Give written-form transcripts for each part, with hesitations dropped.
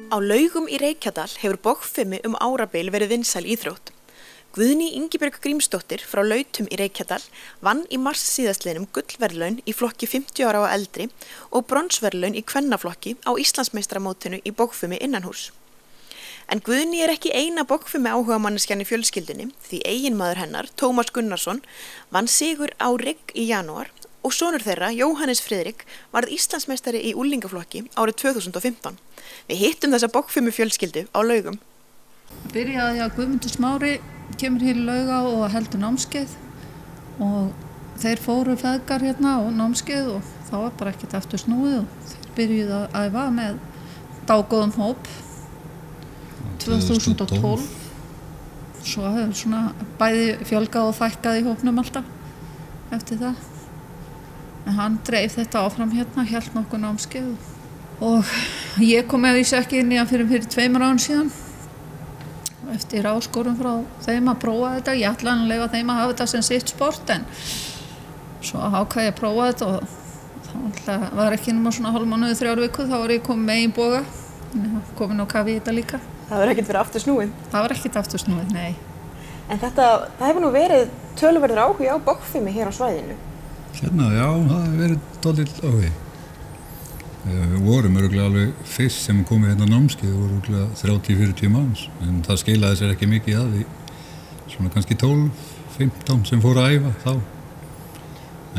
Á Laugum í Reykjadal hefur bogfimi árabil verið vinsæl íþrótt. Guðný Ingibjörg Grímsdóttir frá Lautum í Reykjadal vann í mars síðastliðnum gullverðlaun í flokki 50 ára og eldri og bronsverðlaun í kvennaflokki á Íslandsmeistaramótinu í bogfimi innanhús. En Guðný ekki eina bogfimi áhugamanneskjan í fjölskyldunni því eiginmaður hennar, Tómas Gunnarsson, vann sigur á rigg í janúar og sonur þeirra, Jóhannes Friðrik, varð Íslandsmeistari í úlingaflokki árið 2015. Við hittum þessa bogfimi fjölskyldu á Laugum. Byrjaði að Guðmundur Smári kemur hér í Lauga og heldur námskeið og þeir fóru feðgar hérna og námskeið og þá var bara ekkert aftur snúið og þeir byrjuði að æfa með dágóðum hóp 2012. Svo hefur svona bæði fjölgað og fækkað í hópnum alltaf eftir það. En hann dreif þetta áfram hérna, hélt nokkuð námskeið og ég kom með því ekki inn í hann fyrir 2 árum síðan. Eftir áskorun frá þeim að prófa þetta, ég ætlaði að leyfa þeim að hafa þetta sem sitt sport en svo ákvað ég að prófa þetta og það var ekki nema svona hálfmánuði 3 vikur, þá var ég komin með eigin boga, komin á kafi í þetta líka. Það var ekkert verið aftur snúið? Það var ekkert aftur snúið, nei. En það hefur nú verið töluverður áhugi á bogfimi hér á svæðinu? Hérna, já, það hefur verið dálítill áhugi. Við vorum örugglega alveg fyrst sem komið hérna námskeið, voru örugglega 30-40 manns, en það skilaði sér ekki mikið að því, svona kannski 12-15 sem fóru að æfa þá.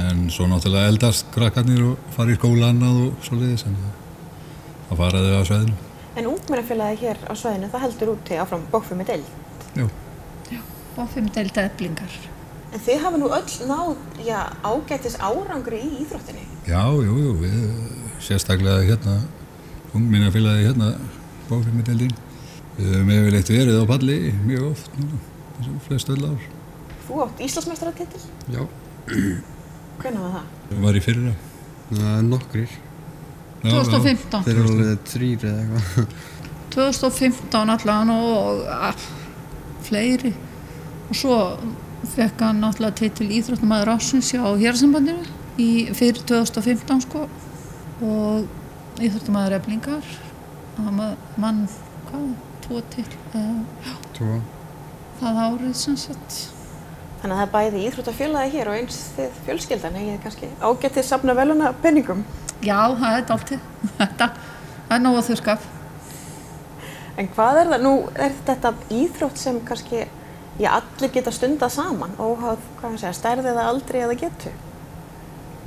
En svo náttúrulega eldast krakkarnir og fara í skóla annað og svoleiðis, en það faraði á svæðinu. En ungmennafélagið hér á svæðinu, það heldur úti áfram bogfimi deild? Já. Já, bogfimi deild Eflingar. En þið hafa nú öll náð, ágætis árangri í íþróttinni? Já, jú, við sérstaklega hérna, ungmennafélagið hérna, bogfimi deildin. Við höfum yfirleitt verið á palli mjög oft núna, eins og flest öll ár. Þú átt Íslandsmeistaratitil? Já. Hvenær var það? Það var í fyrra. Nokkrir. 2015. Þeir eru alveg 3 eða eitthvað. 2015 allavega og fleiri. Og svo fekk hann náttúrulega titil íþróttamaður ársins hjá Héraðssambandinu fyrir 2015 sko og íþróttamaður Eflingar. Hann mann, 2 til? 2. Það árið sem sagt. Þannig að það bæði íþróttafélagið hér og eins þið fjölskyldan, eigið kannski ágætið safna veluna penningum? Já, það dálítið. Það nóg að þurrka af. En hvað það? Nú þetta íþrótt sem kannski allir geta stundað saman óháð, stærð eða aldri eða getu?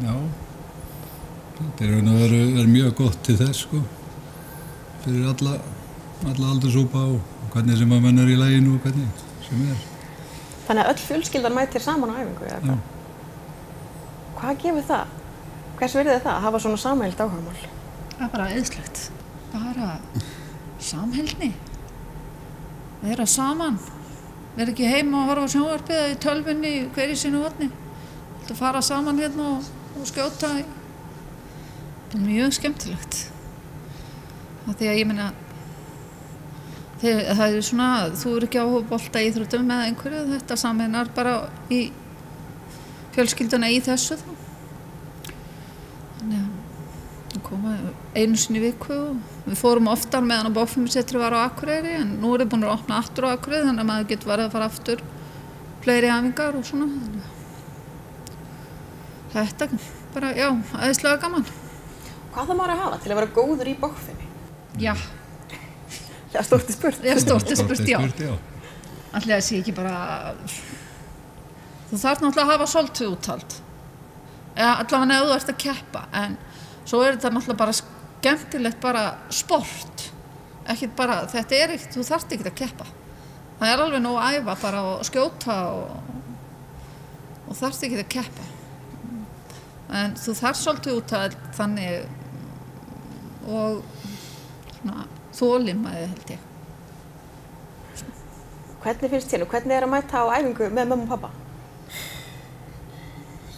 Já, þetta er mjög gott til þess, sko, fyrir alla aldurshópa og hvernig sem að menn í laginu og hvernig sem Þannig að öll fjölskyldan mætir saman á æfingu, eða hvað? Hvað gefur það? Hvers virði það að hafa svona samheild áhugamál? Það bara æðislegt. Bara samheldni. Vera saman. Vera ekki heima og horfa á sjónvarpið eða í tölvunni hver í sínu horni. Það fara saman hérna og skjóta. Það er mjög skemmtilegt. Því að ég meina það er svona, þú ekki áhuga bolta íþróttum með einhverju, þetta sameinar bara í fjölskylduna í þessu þá. Þannig að koma 1 sinni í viku og við fórum oftar meðan á bogfimisetri var á Akureyri en nú er búin að opna aftur á Akureyri þannig að maður getur verið að fara aftur fleiri æfingar og svona. Þetta bara, já, æðislega gaman. Hvað það maður að hafa til að vera góður í bogfimi? Já. Já, stórti spurt. Já, stórti spurt, já. Ætli að sé ekki bara, þú þarf náttúrulega að hafa svolítið úthald. Allavega ef þú ert að keppa, en svo þetta náttúrulega bara skemmtilegt bara sport. Ekkert bara, þetta ekkert, þú þarft ekki að keppa. Það alveg nóg að æfa bara og skjóta og þarft ekki að keppa. En þú þarft svolítið úthald þannig og svona þolinmæði held ég. Hvernig finnst þér og hvernig að mæta á æfingu með mömmu og pappa?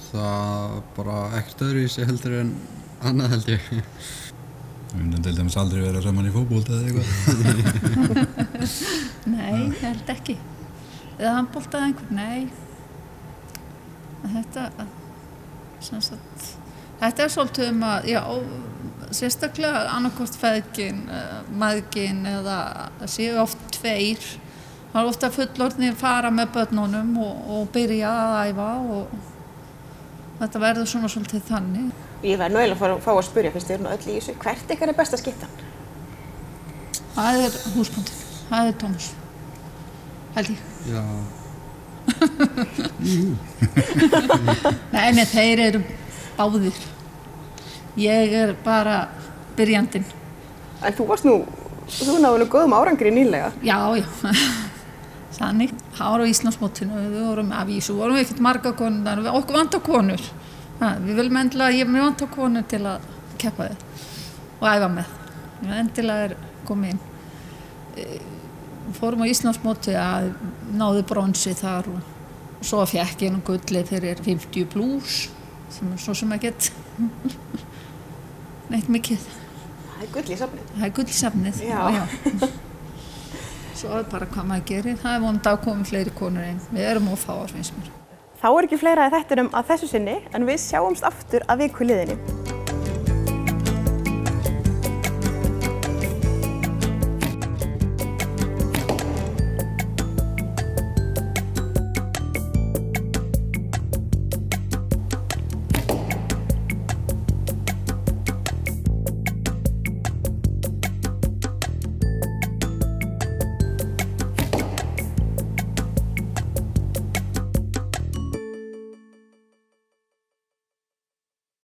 Það bara ekkert öðruvísi heldur en annað held ég. Við myndum til dæmis aldrei vera saman í fótbolta eða eitthvað. Nei, ég held ekki. Eða handbolta eða einhvern, nei. Þetta, sem sagt, þetta svolítið að, já, sérstaklega annarkvort feðgin, mæðgin eða séu oft tveir. Það er ofta fullorðnir fara með börnunum og byrja að æfa og þetta verður svona svolítið þannig. Ég verð nú eiginlega að fá að spyrja, fyrst þið eru nú öll í þessu. Hvert ykkar er besta skyttan? Það er húsbóndinn, það er Tómas, held ég. Já. Nei, þeir eru báðir. Ég er bara byrjandinn. En þú náðu góðum árangri nýlega. Já. Þannig. Það var á Íslandsmótinu, við vorum af Ísu, vorum við ekkert marga konur, okkur vantar konur. Við viljum endilega, mér vantar konur til að keppa þið og æfa með. Endilega er komið inn. Fórum á Íslandsmóti að náði bronsi þar og svo fékk ég gulli fyrir 50 plus, sem er svo sem ekkert neitt mikið. Það er gull í safnið. Það er gull í safnið, já. Svo er bara hvað maður gerir. Það er vonandi að koma fleiri konur inn. Við erum of fáar, finnst mér. Þá er ekki fleira í þættinum að þessu sinni, en við sjáumst aftur að viku liðinni.